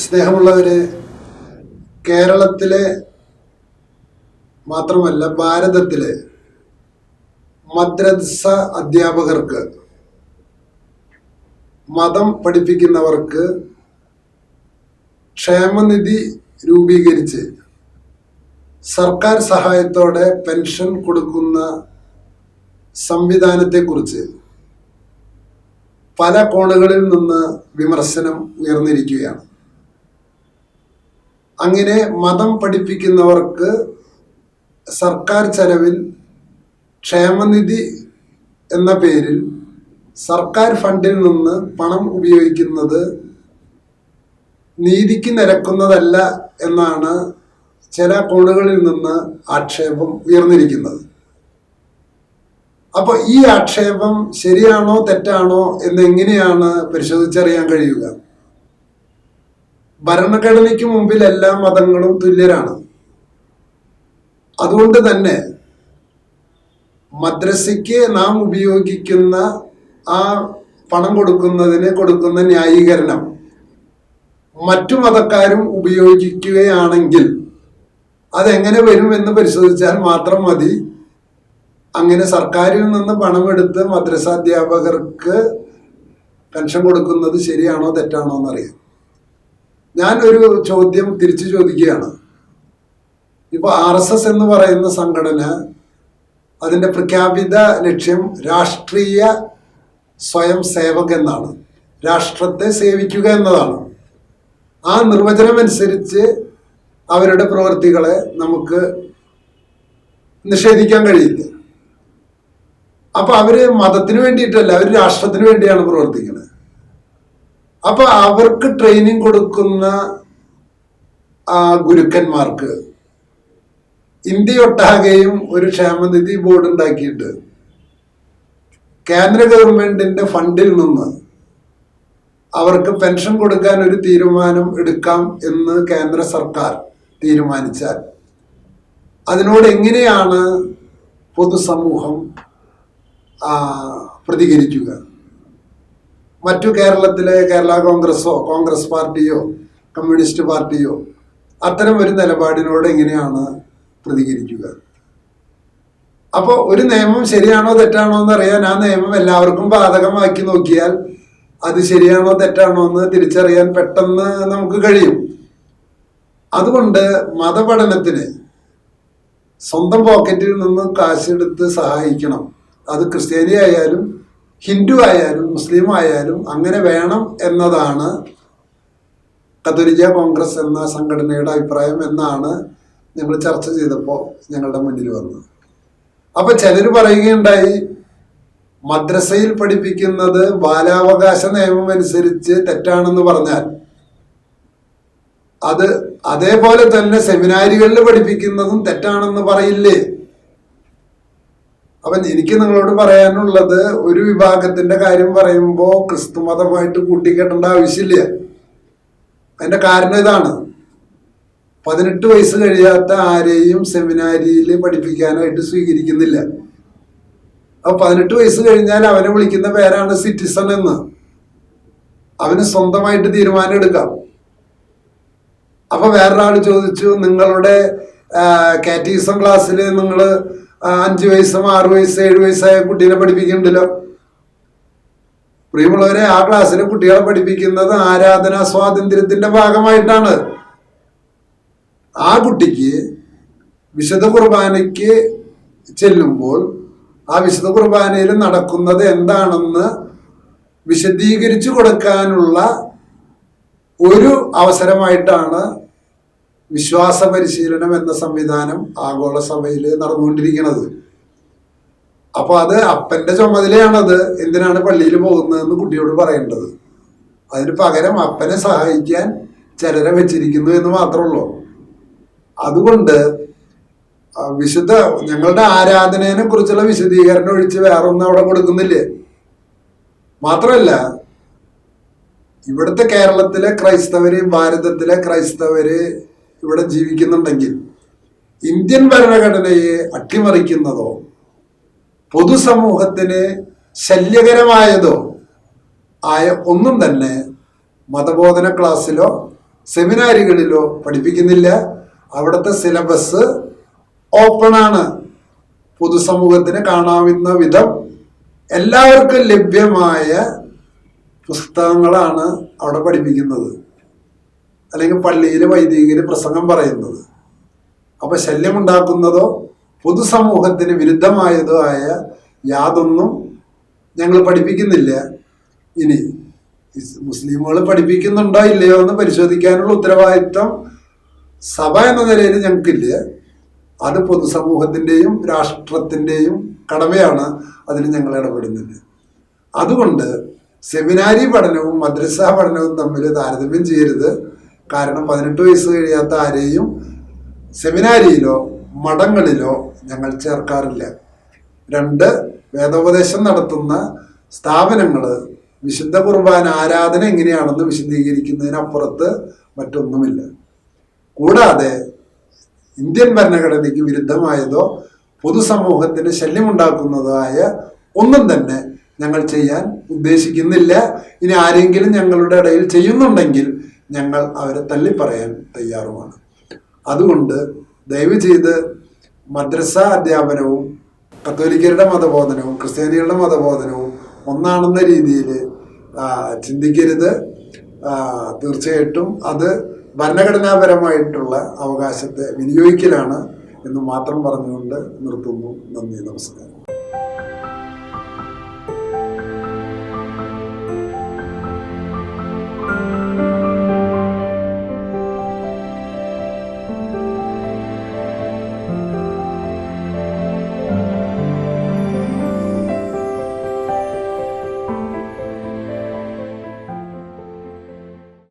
സ്നേഹമുള്ളവരെ, കേരളത്തിലെ മാത്രമല്ല ഭാരതത്തിലെ മദ്രസ അധ്യാപകർക്ക്, മതം പഠിപ്പിക്കുന്നവർക്ക് ക്ഷേമനിധി രൂപീകരിച്ച് സർക്കാർ സഹായത്തോടെ പെൻഷൻ കൊടുക്കുന്ന സംവിധാനത്തെക്കുറിച്ച് പല കോണുകളിൽ നിന്ന് വിമർശനം ഉയർന്നിരിക്കുകയാണ്. അങ്ങനെ മതം പഠിപ്പിക്കുന്നവർക്ക് സർക്കാർ ചെലവിൽ ക്ഷേമനിധി എന്ന പേരിൽ സർക്കാർ ഫണ്ടിൽ നിന്ന് പണം ഉപയോഗിക്കുന്നത് നീതിക്ക് നിരക്കുന്നതല്ല എന്നാണ് ചില കോണുകളിൽ നിന്ന് ആക്ഷേപം ഉയർന്നിരിക്കുന്നത്. അപ്പോൾ ഈ ആക്ഷേപം ശരിയാണോ തെറ്റാണോ എന്നെങ്ങനെയാണ് പരിശോധിച്ചറിയാൻ കഴിയുക? ഭരണഘടനയ്ക്ക് മുമ്പിൽ എല്ലാ മതങ്ങളും തുല്യരാണ്. അതുകൊണ്ട് തന്നെ മദ്രസയ്ക്ക് നാം ഉപയോഗിക്കുന്ന ആ പണം കൊടുക്കുന്ന ന്യായീകരണം മറ്റു മതക്കാരും ഉപയോഗിക്കുകയാണെങ്കിൽ അതെങ്ങനെ വരുമെന്ന് പരിശോധിച്ചാൽ മാത്രം മതി അങ്ങനെ സർക്കാരിൽ നിന്ന് പണമെടുത്ത് മദ്രസാധ്യാപകർക്ക് പെൻഷൻ കൊടുക്കുന്നത് ശരിയാണോ തെറ്റാണോ എന്നറിയാം. ഞാൻ ഒരു ചോദ്യം തിരിച്ചു ചോദിക്കുകയാണ്. ഇപ്പോൾ RSS എന്ന് പറയുന്ന സംഘടന, അതിൻ്റെ പ്രഖ്യാപിത ലക്ഷ്യം രാഷ്ട്രീയ സ്വയം സേവക് എന്നാണ്, രാഷ്ട്രത്തെ സേവിക്കുക എന്നതാണ്. ആ നിർവചനം അനുസരിച്ച് അവരുടെ പ്രവൃത്തികളെ നമുക്ക് നിഷേധിക്കാൻ കഴിയില്ല. അപ്പൊ അവര് മതത്തിന് വേണ്ടിയിട്ടല്ല, അവർ രാഷ്ട്രത്തിന് വേണ്ടിയാണ് പ്രവർത്തിക്കുന്നത്. അപ്പൊ അവർക്ക് ട്രെയിനിങ് കൊടുക്കുന്ന ഗുരുക്കന്മാർക്ക് ഇന്ത്യയൊട്ടാകെയും ഒരു ക്ഷേമനിധി ബോർഡ് ഉണ്ടാക്കിയിട്ട് കേന്ദ്ര ഗവൺമെന്റിന്റെ ഫണ്ടിൽ നിന്ന് അവർക്ക് പെൻഷൻ കൊടുക്കാൻ ഒരു തീരുമാനം എടുക്കാം എന്ന് കേന്ദ്ര സർക്കാർ തീരുമാനിച്ചാൽ അതിനോട് എങ്ങനെയാണ് പൊതുസമൂഹം പ്രതികരിക്കുക? മറ്റു കേരളത്തിലെ കേരള കോൺഗ്രസോ കോൺഗ്രസ് പാർട്ടിയോ കമ്മ്യൂണിസ്റ്റ് പാർട്ടിയോ അത്തരം ഒരു നിലപാടിനോട് എങ്ങനെയാണ് പ്രതികരിക്കുക? അപ്പോൾ ഒരു നിയമം ശരിയാണോ തെറ്റാണോ എന്ന് അറിയാൻ ആ നിയമം എല്ലാവർക്കും ബാധകമാക്കി നോക്കിയാൽ അത് ശരിയാണോ തെറ്റാണോ എന്ന് തിരിച്ചറിയാൻ പെട്ടെന്ന് നമുക്ക് കഴിയും. അതുകൊണ്ട് മതപഠനത്തിന് സ്വന്തം പോക്കറ്റിൽ നിന്ന് കാശെടുത്ത് സഹായിക്കണം. അത് ക്രിസ്ത്യാനി ആയാലും ഹിന്ദു ആയാലും മുസ്ലിം ആയാലും അങ്ങനെ വേണം എന്നതാണ് കത്തോലിക്ക കോൺഗ്രസ് എന്ന സംഘടനയുടെ അഭിപ്രായം എന്നാണ് ഞങ്ങൾ ചർച്ച ചെയ്തപ്പോൾ ഞങ്ങളുടെ മുന്നിൽ വന്നത്. അപ്പൊ ചിലർ പറയുകയുണ്ടായി, മദ്രസയിൽ പഠിപ്പിക്കുന്നത് ബാലാവകാശ നിയമം അനുസരിച്ച് തെറ്റാണെന്ന് പറഞ്ഞാൽ അത് അതേപോലെ തന്നെ സെമിനാരികളിൽ പഠിപ്പിക്കുന്നതും തെറ്റാണെന്ന് പറയില്ലേ? അപ്പൊ എനിക്ക് നിങ്ങളോട് പറയാനുള്ളത്, ഒരു വിഭാഗത്തിന്റെ കാര്യം പറയുമ്പോൾ ക്രിസ്തുമതമായിട്ട് കൂട്ടിക്കെട്ടേണ്ട ആവശ്യമില്ല. അതിന്റെ കാരണം ഇതാണ്: 18 വയസ്സ് കഴിയാത്ത ആരെയും സെമിനാരിയിൽ പഠിപ്പിക്കാനായിട്ട് സ്വീകരിക്കുന്നില്ല. അപ്പൊ 18 വയസ്സ് കഴിഞ്ഞാൽ അവനെ വിളിക്കുന്ന പേരാണ് സിറ്റിസൺ എന്ന്. അവന് സ്വന്തമായിട്ട് തീരുമാനം എടുക്കാം. അപ്പൊ വേറൊരാൾ ചോദിച്ചു, നിങ്ങളുടെ കാറ്റഗിസം ക്ലാസ്സിൽ നിങ്ങൾ 5 വയസ്സും 6 വയസ്സ് 7 വയസ്സായ കുട്ടീനെ പഠിപ്പിക്കുന്നുണ്ടല്ലോ. പ്രിയമുള്ളവരെ, ആ ക്ലാസ്സിലെ കുട്ടികളെ പഠിപ്പിക്കുന്നത് ആരാധനാ സ്വാതന്ത്ര്യത്തിന്റെ ഭാഗമായിട്ടാണ്. ആ കുട്ടിക്ക് വിശുദ്ധ കുർബാനയ്ക്ക് ചെല്ലുമ്പോൾ ആ വിശുദ്ധ കുർബാനയിൽ നടക്കുന്നത് എന്താണെന്ന് വിശദീകരിച്ചു കൊടുക്കാനുള്ള ഒരു അവസരമായിട്ടാണ് വിശ്വാസ പരിശീലനം എന്ന സംവിധാനം ആഗോള സഭയിൽ നടന്നുകൊണ്ടിരിക്കുന്നത്. അപ്പൊ അത് അപ്പന്റെ ചുമതലയാണത്. എന്തിനാണ് പള്ളിയിൽ പോകുന്നതെന്ന് കുട്ടിയോട് പറയേണ്ടത്. അതിന് പകരം അപ്പനെ സഹായിക്കാൻ ചിലരെ വെച്ചിരിക്കുന്നു എന്ന് മാത്രമുള്ളൂ. അതുകൊണ്ട് ഞങ്ങളുടെ ആരാധനയെ കുറിച്ചുള്ള വിശദീകരണം ഒഴിച്ച് വേറെ ഒന്നും അവിടെ കൊടുക്കുന്നില്ലേ. മാത്രമല്ല, ഇവിടുത്തെ കേരളത്തിലെ ക്രൈസ്തവര്, ഭാരതത്തിലെ ക്രൈസ്തവര് ഇവിടെ ജീവിക്കുന്നുണ്ടെങ്കിൽ ഇന്ത്യൻ ഭരണഘടനയെ അട്ടിമറിക്കുന്നതോ പൊതുസമൂഹത്തിന് ശല്യകരമായതോ ആയ ഒന്നും തന്നെ മതബോധന ക്ലാസ്സിലോ സെമിനാരികളിലോ പഠിപ്പിക്കുന്നില്ല. അവിടുത്തെ സിലബസ് ഓപ്പൺ ആണ്. പൊതുസമൂഹത്തിന് കാണാവുന്ന വിധം എല്ലാവർക്കും ലഭ്യമായ പുസ്തകങ്ങളാണ് അവിടെ പഠിപ്പിക്കുന്നത്, അല്ലെങ്കിൽ പള്ളിയിൽ വൈദികര് പ്രസംഗം പറയുന്നത്. അപ്പൊ ശല്യമുണ്ടാക്കുന്നതോ പൊതുസമൂഹത്തിന് വിരുദ്ധമായതോ ആയ യാതൊന്നും ഞങ്ങൾ പഠിപ്പിക്കുന്നില്ല. ഇനി മുസ്ലിമുകൾ പഠിപ്പിക്കുന്നുണ്ടോ ഇല്ലയോ എന്ന് പരിശോധിക്കാനുള്ള ഉത്തരവാദിത്വം സഭ എന്ന നിലയിൽ ഞങ്ങൾക്കില്ല. അത് പൊതുസമൂഹത്തിൻ്റെയും രാഷ്ട്രത്തിൻ്റെയും കടമയാണ്. അതിൽ ഞങ്ങൾ ഇടപെടുന്നില്ല. അതുകൊണ്ട് സെമിനാരി പഠനവും മദ്രസ പഠനവും തമ്മിൽ താരതമ്യം ചെയ്യരുത്. കാരണം 18 വയസ്സ് കഴിയാത്ത ആരെയും സെമിനാരിയിലോ മഠങ്ങളിലോ ഞങ്ങൾ ചേർക്കാറില്ല. 2, വേദോപദേശം നടത്തുന്ന സ്ഥാപനങ്ങൾ വിശുദ്ധ കുർബാന ആരാധന എങ്ങനെയാണെന്ന് വിശദീകരിക്കുന്നതിനപ്പുറത്ത് മറ്റൊന്നുമില്ല. കൂടാതെ ഇന്ത്യൻ ഭരണഘടനയ്ക്ക് വിരുദ്ധമായതോ പൊതുസമൂഹത്തിന് ശല്യമുണ്ടാക്കുന്നതോ ആയ ഒന്നും തന്നെ ഞങ്ങൾ ചെയ്യാൻ ഉദ്ദേശിക്കുന്നില്ല. ഇനി ആരെങ്കിലും ഞങ്ങളുടെ ഇടയിൽ ചെയ്യുന്നുണ്ടെങ്കിൽ ഞങ്ങൾ അവരെ തള്ളിപ്പറയാൻ തയ്യാറുമാണ്. അതുകൊണ്ട് ദയവ് ചെയ്ത് മദ്രസ അധ്യാപനവും കത്തോലിക്കരുടെ മതബോധനവും ക്രിസ്ത്യാനികളുടെ മതബോധനവും ഒന്നാണെന്ന രീതിയിൽ ചിന്തിക്കരുത്. തീർച്ചയായിട്ടും അത് ഭരണഘടനാപരമായിട്ടുള്ള അവകാശത്തെ വിനിയോഗിക്കലാണ് എന്ന് മാത്രം പറഞ്ഞുകൊണ്ട് നിർത്തുന്നു. നന്ദി, നമസ്കാരം.